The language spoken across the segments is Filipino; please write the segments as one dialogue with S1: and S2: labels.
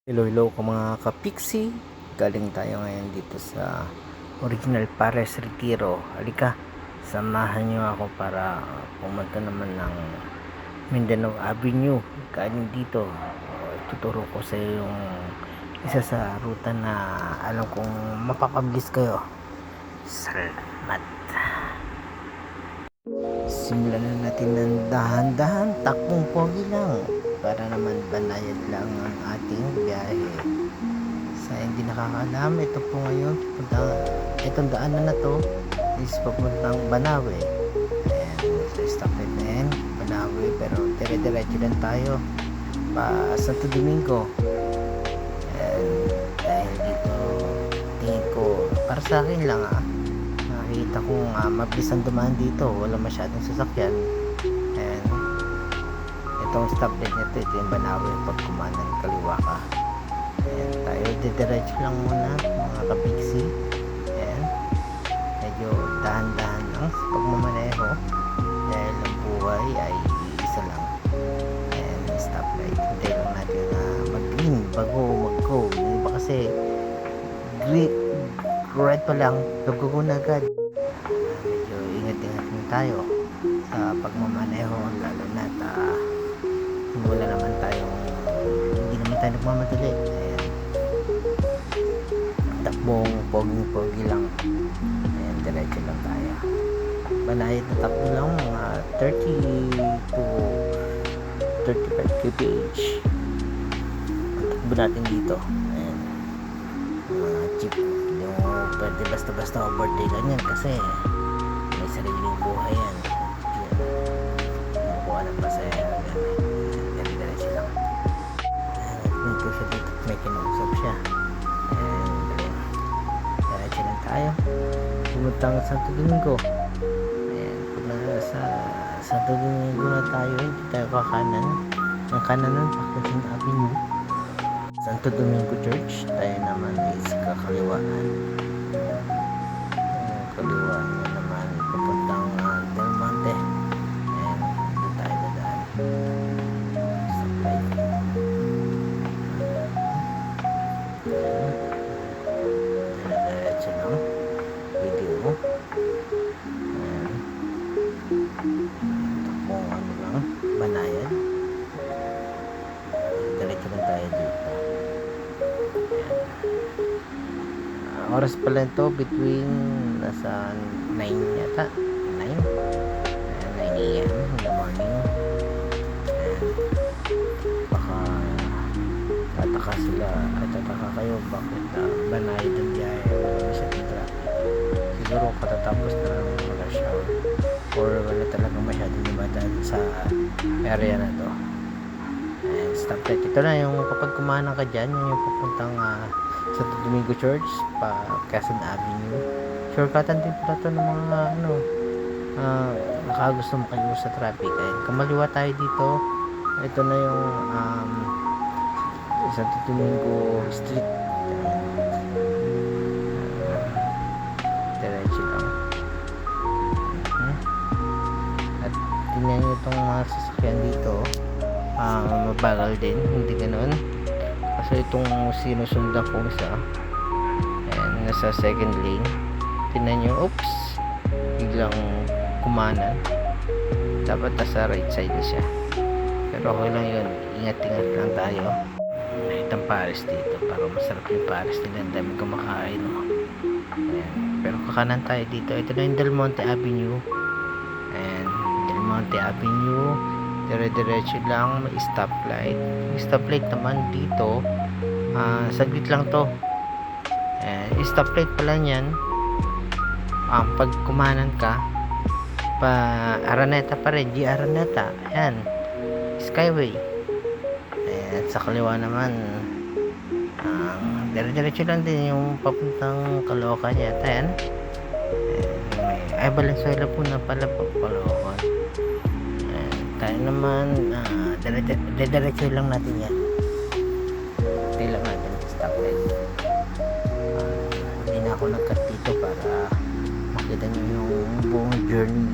S1: Hello, hello ka mga kapiksi. Galing tayo ngayon dito sa Original Pares Retiro. Halika, samahan nyo ako para pumunta naman ng Mindanao Avenue. Galing dito, tuturo ko sa iyo yung isa sa ruta na alam kong mapapabilis kayo. Salamat. Simulan na natin ng dahan-dahan, takbong pogi lang para naman banayad lang ang ating biyahe. Sa hindi nakakaalam, ito po ngayon itong daanan na to is papuntang Banawe. Ayan, sa stoplight na yan, Banawe, pero dire-diretso lang tayo pa Santo Domingo. Ayan, dahil dito tingin ko para sa akin lang nakita kong mabilis ang dumaan dito, wala masyadong sasakyan. And itong stoplight nito, ito yung Banawe pag kumanan kaliwa ka. Ayan, tayo didiretso lang muna mga kapiksi. Ayan, medyo dahan-dahan lang sa pagmamaneho dahil ang buhay ay isa lang. Ayan, stoplight, hintay lang natin na mag-green bago mag-go. Hindi ba kasi green red pa lang, lugugo na agad. Medyo ingat-ingat din tayo sa pagmamaneho, lalo na wala naman tayong hindi naman tayo nagmamadali. Ayan, takbong pogi lang. Ayan, diretso lang tayo, banayad na takbo lang, mga 30 to 35 kph ang takbo natin dito. Ayan, mga jeep, hindi mo pwede basta-basta overtake ganyan kasi may sariling buhay yan. Kumukuha ng pasahero ganyan, diretso lang. Nagpunto siya dito, may kinausap siya. And diretso lang tayo pumuntang Santo Domingo. Ayan, pag nasa Santo Domingo na tayo, hindi tayo kakanan, ang kananan Quezon Avenue, Santo Domingo Church. Tayo naman is kakaliwaan. Kaliwa niya naman papuntang Del Monte. And doon tayo dadaan. Supply. Diretso lang video mo. Ayan, takbong ano lang, banayad. Diretso lang tayo dito. Oras pala ito between nasa 9 yata, 9 9 a.m. in the morning. And baka tataka sila at tataka kayo bakit banayad ang biyahe, wala masyadong traffic. Siguro katatapos na lang mga shower or wala talagang masyadong dumadaan sa area na to. And stoplight, ito na yung kapag kumanan ka dyan, yung papuntang Santo Domingo Church pa Quezon Avenue. Shortcutan din pala ito ng mga nakagusto makaiwas sa traffic. Ayun, kumaliwa tayo dito. Ito na yung Santo Domingo Street. Diretso lang. At tingnan nyo itong mga sasakyan dito, mabagal din, hindi ganun. Kasi itong sinusundan kong isa, ayan, nasa second lane, tingnan nyo, oops, biglang kumanan. Dapat nasa right side na siya, pero okay lang yun, ingat-ingat lang tayo. Itong Pares dito, parang masarap yung Pares nila, ang dami kumakain, no? Ayan, pero kakanan tayo dito. Ito na yung Del Monte Avenue. Ayan, Del Monte Avenue, dire-diretso lang, may stoplight. May stoplight naman dito, saglit lang to. Yung stoplight pala nyan, pag kumanan ka pa Araneta pa rin, G Araneta, ayan, Skyway. Ayan, sa kaliwa naman dire-diretso lang din yung papuntang Caloocan yata yan. Ay, Valenzuela po na pala po, Caloocan. Tayo naman diretso lang natin yan. Hintay lang natin sa stoplight. Hindi na ako nag-cut dito para makita nyo yung buong journey.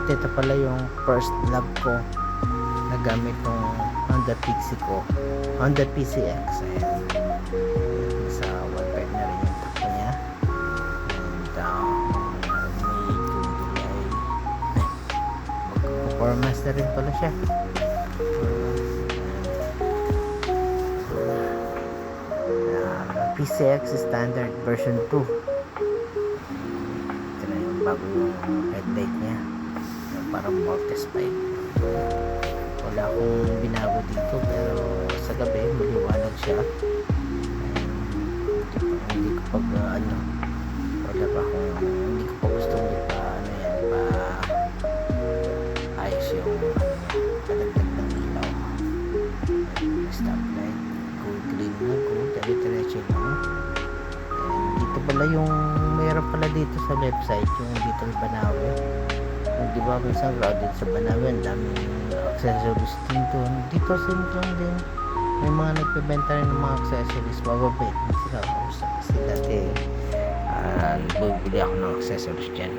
S1: Ito pala yung first love ko na gamit tong Honda Pixie ko. Honda PCX. Ayan. Sa 1.5 na rin yung takbo niya. And May, June, July. Magpa-performance na rin pala siya. PCX standard version 2. Ito na yung bago yung headlight niya. Yung parang Mortis 5. Wala akong binago dito pero sa gabi maliwanag siya. Hindi ko pag wala pa akong hindi ko pa gustong ayos yung palagdag ng ilaw. Stoplight, go green na go, dire-diretso lang. And dito pala yung mayroon pala dito sa left side yung Little Banawe. Di ba minsan crowded sa Banawe, ang daming accessories din doon. Dito lang din may mga nagbebenta rin ng mga accessories. Mababait din sila kausap kasi dati bumili ako ng accessories dyan.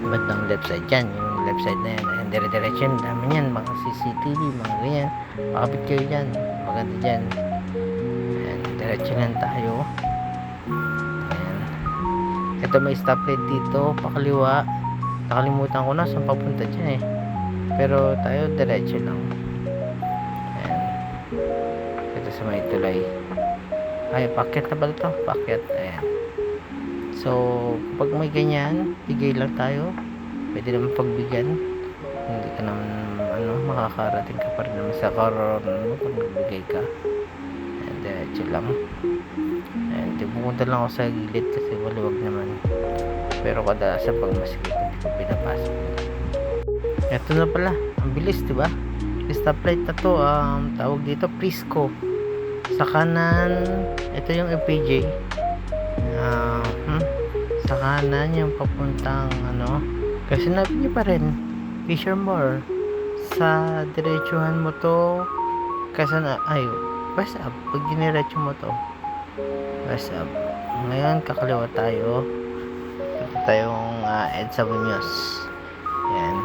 S1: Bandang left side dyan, yung left side na yan, and dire-diretso yan, dami yan, mga CCTV, mga ganyan, makapit kayo dyan, maganda dyan. Ayan, diretso lang tayo. Ayan, ito may stoplight dito pakaliwa, nakalimutan ko na saan papunta dyan pero tayo diretso lang. Ayan, ito sa may tulay, ay pakyat na ba ito? Pakyat. Ayan, so pag may ganyan bigay lang tayo, pwede naman pagbigyan, hindi ka naman makakarating ka pa rin naman sa karon pag nagbigay ka. And diretso lang. And pupunta lang ako sa gilid kasi maluwag naman, pero kadalasan pag masikip hindi ko pinapasok. Eto na pala, ang bilis diba? Stoplight na to, tawag dito Prisco. Sa kanan ito yung FPJ, sa kanan yung papuntang kasi sinabi niyo pa rin Fishermore. Sa diretsuhan mo to kasi west up. Pag diniretso mo to west up. Ngayon kakaliwa tayo, ito tayong EDSA Muñoz. Yan,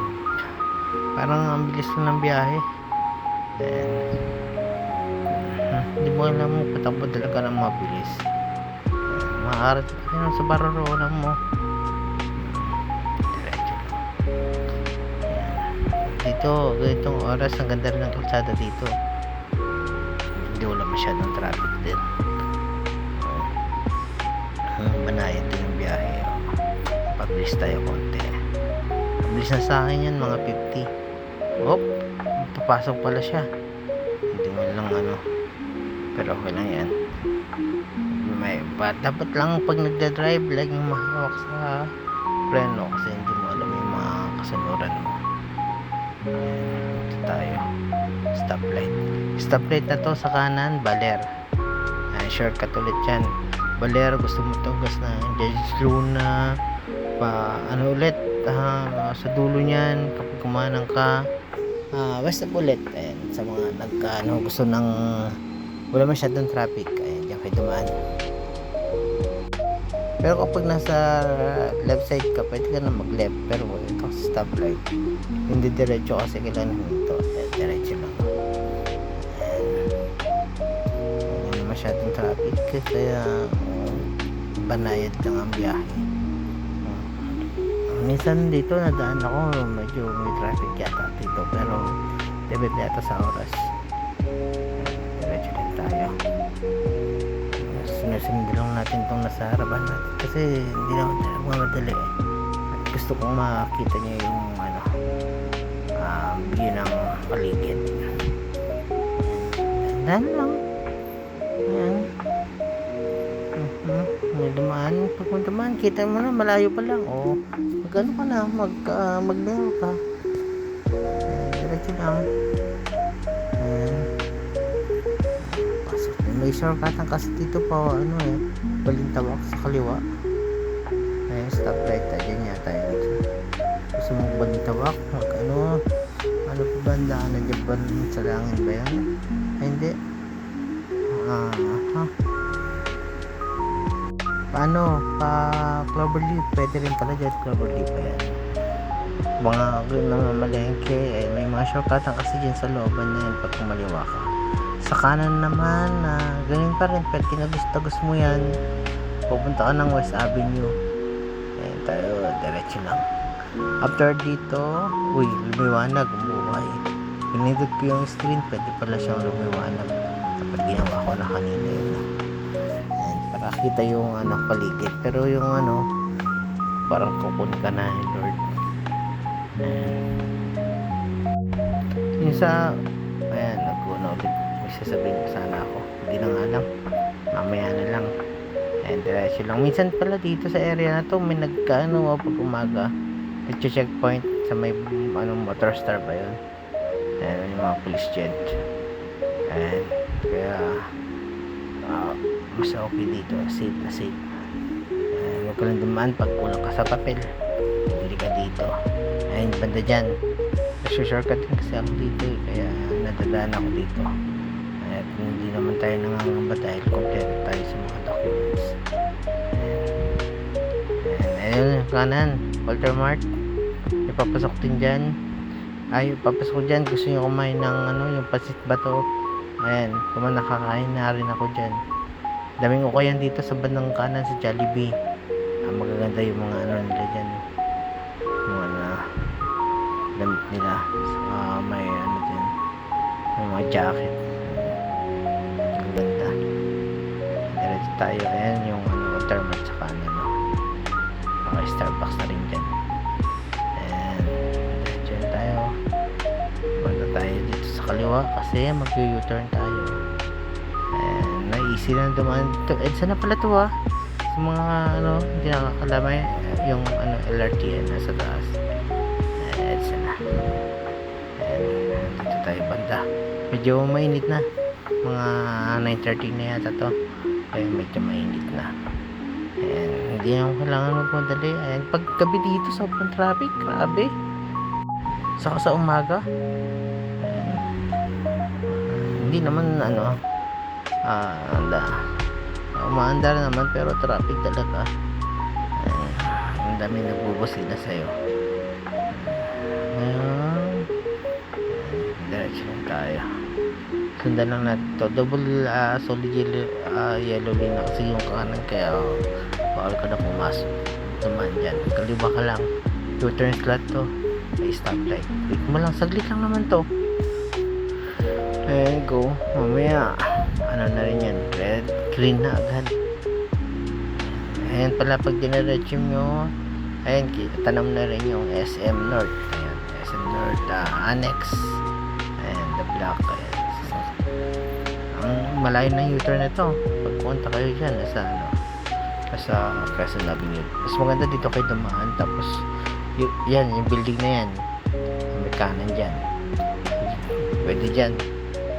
S1: parang ang bilis lang ng biyahe. Hindi mo alam mo patakbo talaga ng mabilis. Makakarating ka rin sa bararoonan mo. Diretso lang. Dito, ganitong oras ang ganda rin ng kalsada dito, hindi wala masyadong traffic din. Banayan din yung biyahe. Pabilis tayo konti. Pabilis na sa akin yan, mga 50. Papasok pala siya, hindi mo lang pero okay lang yan. Dapat lang pag nagdadrive laging mahawak sa preno kasi hindi mo alam yung mga kasunuran mo. Ito tayo, stoplight na to sa kanan, Baler. Shortcut ulit yan, Baler. Gusto mo tugas na Judge Luna ulit sa dulo nyan kapag kumanang ka, west up ulit. Ayan, sa mga gusto ng wala masyadong traffic, ayan, diyan kayo dumaan. Pero kapag nasa left side ka, pwede ka na mag left, pero ito sa stoplight hindi diretso kasi kailangan ito, diretso lang. Wala masyadong traffic kaya banayad lang ang biyahe. Minsan dito nadaan ako, medyo may traffic yata dito, pero debit yata sa oras. Diretso din tayo. Sinusunod lang natin itong nasa harapan natin kasi hindi naman talaga mamadali at gusto kong makita niyo yung view ng paligid. Dandan lang. Ayan. May dumaan. Pag may dumaan, kita mo na malayo pa lang. Magano ka na, maglayo ka. Diretso lang. Ayan. May shortcut kasi dito pa Balintawak sa kaliwa. Ayan, stoplight dyan yata yun. Gusto mong Balintawak, ano pa ba ang daanan dyan ba sa langin ba yan? Hindi. Paano? Cloverleaf, pwede rin pala dyan Cloverleaf. Ayan, mga malengke, may mga shortcutan kasi dyan sa looban na yan pag kumaliwa ka. Sa kanan naman, ganyan pa rin, pag tinagos-tagos mo yan, pupunta ka ng West Avenue. Ayan tayo, diretso lang. After dito, lumiwanag, umuhay. Pinindot ko yung screen, pwede pala siyang lumiwanag. Dapat ginawa ko na kanina yun. Ayan, para kita yung paligid. Pero yung parang kukun ka na, Lord. Ayan. Yung ayan, nag-una ulit. May sasabihin ko sana ako. Hindi na nga lang. Mamaya na lang. Ayan, diretso lang. Minsan pala dito sa area na to, may pag umaga. Nag-checkpoint sa may motor star ba yun? Ayan, yung mga police jet. Ayan, kaya mas okay dito. Safe na safe. Ayan, huwag ka lang dumaan pag kulang ka sa papel. Hindi ka dito. Ayan, banda dyan. Shortcut din kasi ako dito kaya nadadaan ako dito. At hindi naman tayo nangangamba dahil kompleto tayo sa mga documents. Ayun, kanan, Walter Mart. Ipapasok din dyan. Papasok ko dyan. Gusto nyo kumain ng yung pasit bato. Ayan, kung nakakain na rin ako dyan. Daming ukayan dito sa bandang kanan sa Jollibee. Magaganda yung mga nila dyan. Yung damit nila. May dyan. May mga jacket. Ang ganda. Diretso tayo. Ayan yung Walter Mart sa kanan. Okay, Starbucks na rin dyan. Diyan tayo. Banda tayo dito sa kaliwa kasi mag-u-turn tayo. Easy lang dumaan dito. Saan na pala to sa mga hindi nakakalamay yung LRT nasa taas. Saan na. Dito tayo banda. Medyo mainit na. Mga 9:30 na yata to. Kaya medyo mainit na. Hindi naman kailangan magmadali. Paggabi dito sobrang traffic. Grabe. Saka sa umaga. Hindi naman umaandar naman pero traffic talaga. Ang dami nagbubusina sa'yo. Diretso lang tayo. Sundan lang natin to. Double solid yellow lane na kasi yung kanan kaya bawal ka na pumasok. Dumaan dyan. Kaliwa ka lang. U-turn slot to. May stoplight. Wait mo lang. Saglit lang naman to. Go. Mamaya na rin yan. Red, green na agad. Ayan pala pag dinaretso nyo. Ayan, tanam na rin yung SM North. Ayan, SM North Annex. Ayan, the block. Ayan. Ang malayo na U-turn na to. Pagpunta kayo dyan nasa Quezon Avenue. Mas maganda dito kayo dumaan. Tapos yan, yung building na yan. May kanan dyan. Pwede dyan.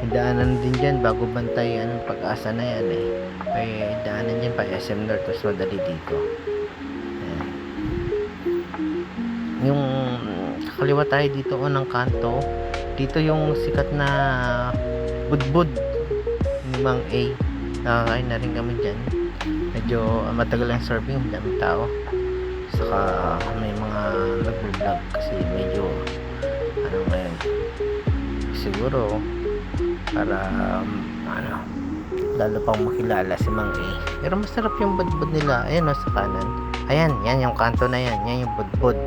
S1: May daanan din dyan bago bantay Pag-asa na yan may daanan dyan pa SM North. Tapos madali dito. Ayan. Yung kakaliwa tayo dito ng kanto. Dito yung sikat na budbud ni Mang A. Nakakain na rin kami dyan. Medyo matagal ang serving. Daming tao. Saka may mga nag-vlog kasi medyo ngayon siguro para lalo pang makilala si Mang A. Pero masarap yung budbud nila. Ayan sa kanan. Ayan, yan yung kanto na yan. Yan yung budbud.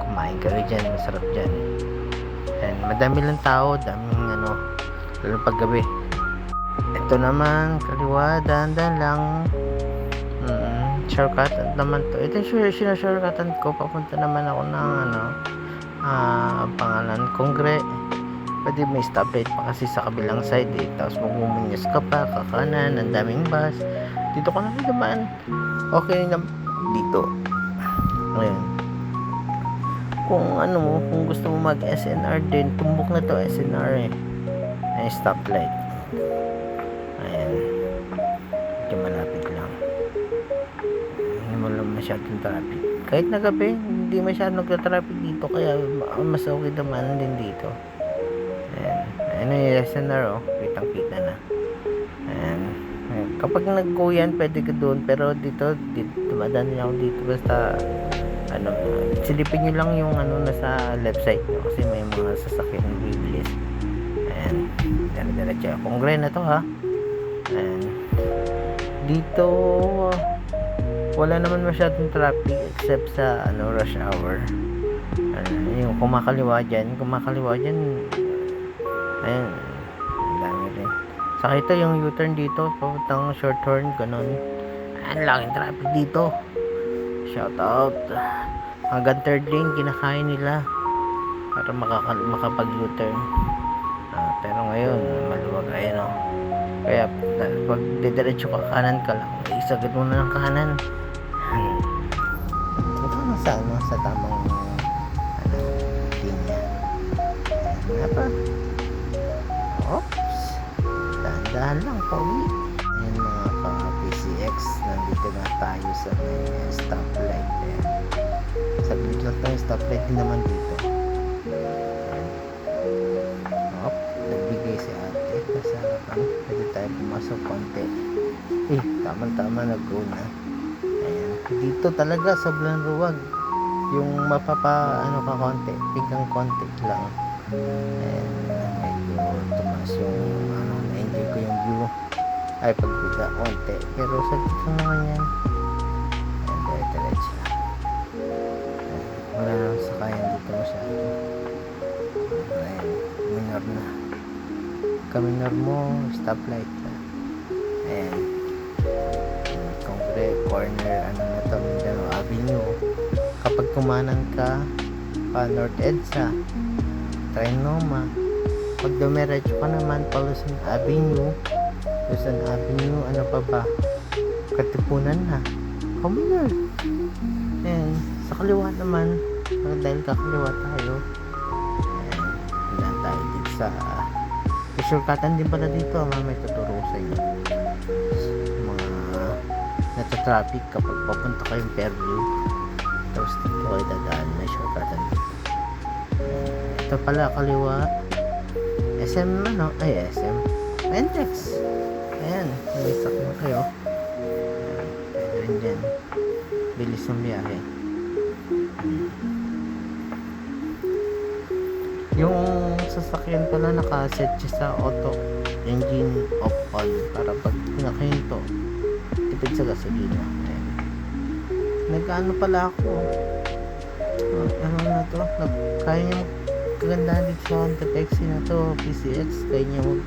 S1: Kumain ka rin dyan. Masarap dyan. Ayan, madami lang tao. Daming lalo paggabi. Ito naman kaliwa. Dahan-dahan lang. Shortcut naman to. Ito yung shortcutan ko. Papunta naman ako ng pangalan Kongre. Pwede may stoplight pa kasi sa kabilang side tapos magmumunyas ka pa kakanan, ang daming bus dito ka naman dumaan. Okay na dito ngayon kung gusto mo mag SNR din, tumbok na to SNR ay stoplight. Ayan, medyo malapit lang, hindi mo lang masyadong traffic kahit na gabi, hindi masyadong nagka-traffic dito kaya mas okay naman din dito. Ayan yung SNR kitang kita na. Ayan. Kapag nag-go yan pwede ka doon pero dito dumadaan niya ako dito basta ano, silipin nyo lang yung ano nasa left side nyo kasi may mga sasakyan bibilis. Ayan, dire-diretso. Kongre na to ha. Ayan. Dito wala naman masyadong traffic except sa ano rush hour. Yung kumakaliwa dyan, ayun, ang dami rin. Saka ito yung U-turn dito, papuntang short horn, ganun. Ang laking traffic dito. Shout out. Hanggang third lane, kinakain nila para makapag U-turn. Pero ngayon, maluwag, ayun o. Kaya, pag didiretso ka, kanan ka lang, isagad mo na ng kanan. Ito na sa, ano, sa tamang ano, linya. Ayan na pa. Oops. Dahan-dahan lang, pauwi. Ayan mga ka-PCX, nandito na tayo sa may stoplight. Ayan. Saglit lang tayo, stoplight din naman dito. Ayan. Op, nagbigay si ate. Nasa harapan. Pwede tayo pumasok konti. Tama-tama nag-go na. Ayan. Dito talaga sobrang luwag. Yung ano ka konti, pinggang konti lang. Ayan, medyo tumaas yung ano, na-enjoy ko yung view. Ay, pagbiga konti. Pero sa dito naman yan. Ayan, dire-diretso. Wala nang sakayan dito masyado. Ayan, minor na. Kaminor mo, stoplight na. Ayan. Corner, ano na to, Mindanao Avenue. Kapag kumanan ka pa North EDSA, Trinoma, pag dumiretso ka naman pa Luzon Avenue, ano pa ba, Katipunan na, Kaminor. Ayan, sa kaliwa naman, dahil kakaliwa tayo, ayan, ilan tayo dito sa shortcutan din pala dito, may tuturo sa inyo mga nata-traffic kapag papunta kayong Fairview, tapos dito kayo dadaan na shortcutan dito. Ito pala kaliwa SM ano, ay SM Pentex. Ayan, nilisak mo kayo. Ayan, pwede rin dyan, bilis ng biyahe. Yung sasakyan pala nakaset siya sa auto engine off on para pag nakahinto tipid sa gasolina. Nag-ano pala ako, ano na to, kaya niya magkagandahan dito sa Honda Taxi na to, PCX, kaya niya mag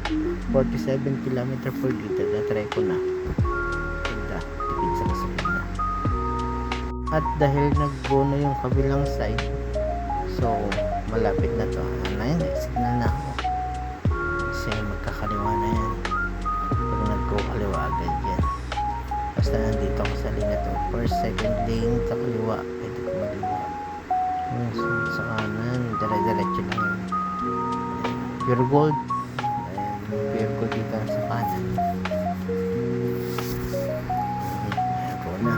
S1: 47 km per liter. Na-try ko na, ganda, tipid sa gasolina. At dahil nag-go na yung kabilang side, so malapit na to. Yun, signal na ako kasi magkakaliwa na yan. Pag nag-go kaliwa agad yan. Basta nandito ako sa lane na to, first second lane sa kaliwa, pwede ko maliwa. Sa kanan, dire-diretso lang yan. Pure gold. Pure gold dito sa kanan. Ako na.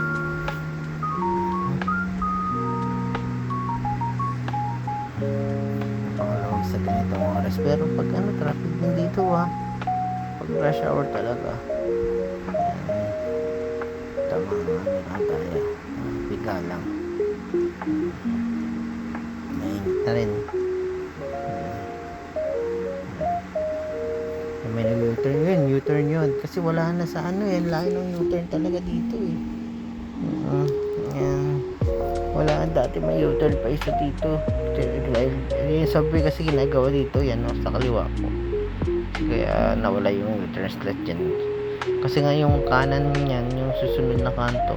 S1: Pangalawang sa ganitong oras, pero pag ano, traffic din dito pag rush hour talaga. Tama nga, meron tayo, biga lang, mainit na rin. May nag-U-turn yun, kasi wala na sa ano yan, layo ng U-turn talaga dito yan. Wala, dati may U-turn pa isa dito. Yung subway kasi ginagawa dito yan sa kaliwa ko, kaya nawala yung U-turn slot dyan. Kasi nga yung kanan niyan, yung susunod na kanto,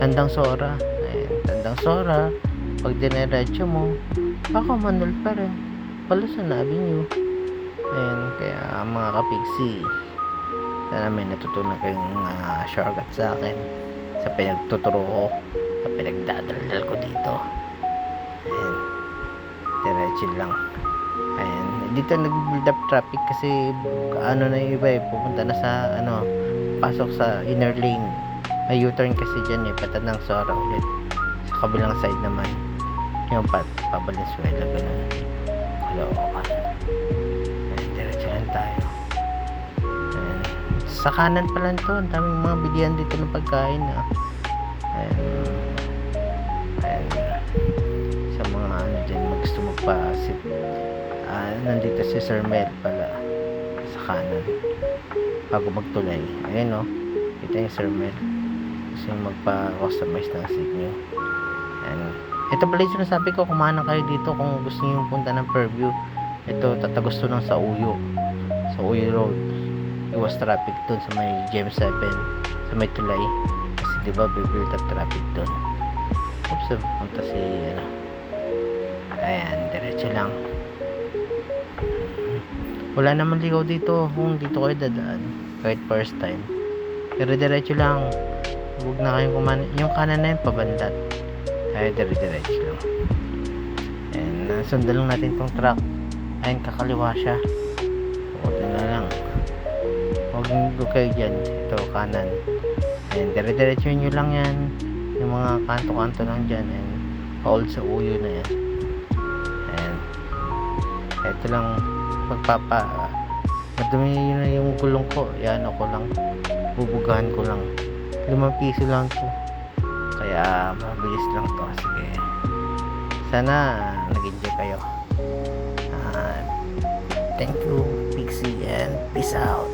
S1: Tandang Sora. Ayan, Tandang Sora, pag dinerecho mo, ako Manol pa rin, Palusan Avenue. Ayan, kaya mga kapigsi, sana may natutunan kayong shortcut sa akin sa pinagtuturo ko, sa pinagdadaldal ko dito. Ayan, diretso lang. Ayan, dito nag-build up traffic kasi ano na yung iba pupunta na sa ano, pasok sa inner lane. May U-turn kasi dyan Patandang Sora ulit. Sa kabilang side naman yung Valenzuela, ganun. Caloocan. Ayan, diretso lang tayo. Ayan, sa kanan pa lang to, ang daming mga bilihan dito ng pagkain. Ayan, ayan, nandito si Sir Mel pala sa kanan bago magtulay. Ayun, no, kita yung Sir Mel kasi magpa-customize ng seat nyo. Ayan. Ito pala yung sinasabi ko, kumanan kayo dito kung gusto nyo punta ng Fairview. Ito, tatagos to ng sa Uyo Road. Iwas traffic dun sa may Gem 7, sa may tulay, kasi diba build up traffic dun. Oops, punta si ayan, diretso lang. Wala naman ligaw dito kung dito kayo dadaan kahit first time, pero diretso lang. Huwag na kayong kumanan, yung kanan na yun pabandat, kaya diretso lang. And sundan lang natin tong truck. Ayun, kakaliwa siya, huwag na lang, huwag nyo kayo dyan, ito kanan. And diretso nyo lang yan, yung mga kanto-kanto lang dyan, and all sa Uyo na yan. And ito lang, madumi yun na yung gulong ko, yan ako lang, bubugahan ko lang, 5 piso lang to, kaya mabilis lang to. Sige, sana nag-enjoy kayo. Thank you, Pixie, and peace out.